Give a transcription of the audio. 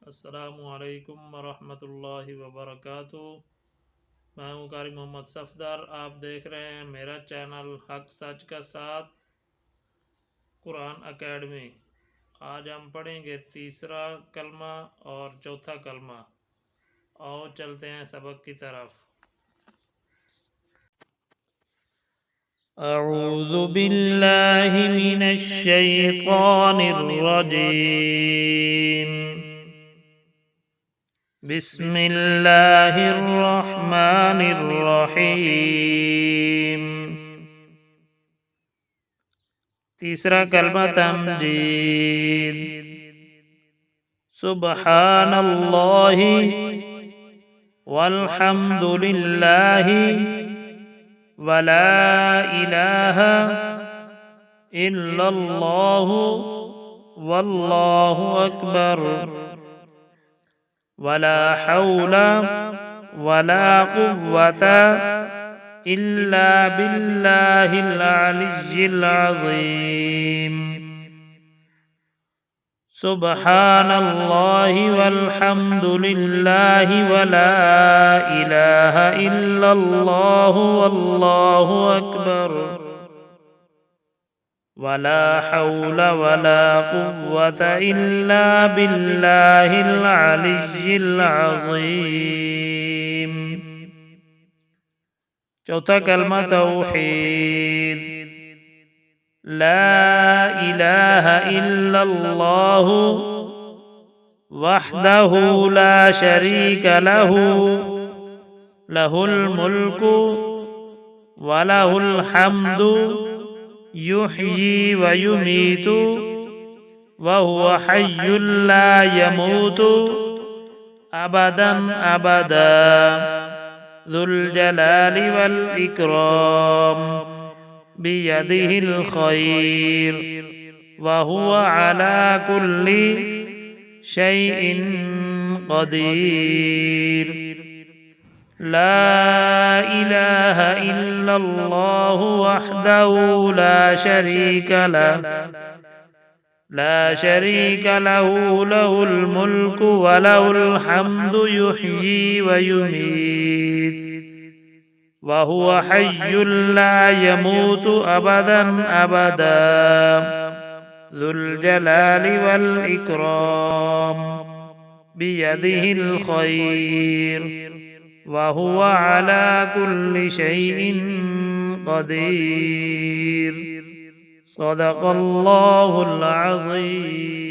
अस्सलामुअलैकुम वरहमतुल्लाहि वबरकातुहू। मैं हूँ कारी मोहम्मद सफ़दर। आप देख रहे हैं मेरा चैनल हक सच का साथ कुरान एकेडमी। आज हम पढ़ेंगे तीसरा कलमा और चौथा कलमा। आओ चलते हैं सबक की तरफ। अऊज़ु बिल्लाहि मिनश शैतानिर रजीम। बिस्मिल्लाहिर्रहमानिर्रहीम। तीसरा कलमा तमजीद। सुब्हानल्लाहि वल्हम्दुलिल्लाहि वला इलाहा इल्लल्लाहु वल्लाहु अकबर वला हौला वला कुव्वता इल्ला बिल्लाहिल अलिय्यिल अज़ीम। सुब्हानल्लाहि वल्हम्दुलिल्लाहि वला इलाहा इल्लल्लाहु वल्लाहु अकबर वला हौला वला कुव्वता इल्ला बिल्लाहिल अलिय्यिल अज़ीम। चौथा कलमा तौहीद। ला इलाहा इल्लल्लाहु वहदहु ला शरीका लहु लहुल मुल्कु व लहुल हम्दु युहयी व युमीतु व हुवा हय्युल ला यमूतु अबदन अबदा ज़ुल जलालि वल इकराम बियदिहिल खैर व हुवा अला कुल्लि शैइन क़दीर। ला इलाहा इल्लल्लाहु वहदहु ला शरीका लहु लहुल मुल्कु व लहुल हम्दु युहयी व युमीत व हुवा हय्युल ला यमूतु अबदन अबदा ज़ुल जलालि वल इकराम बियदिहिल खैर व हुवा अला कुल्लि शैइन क़दीर। सदक़ल्लाहुल अज़ीम।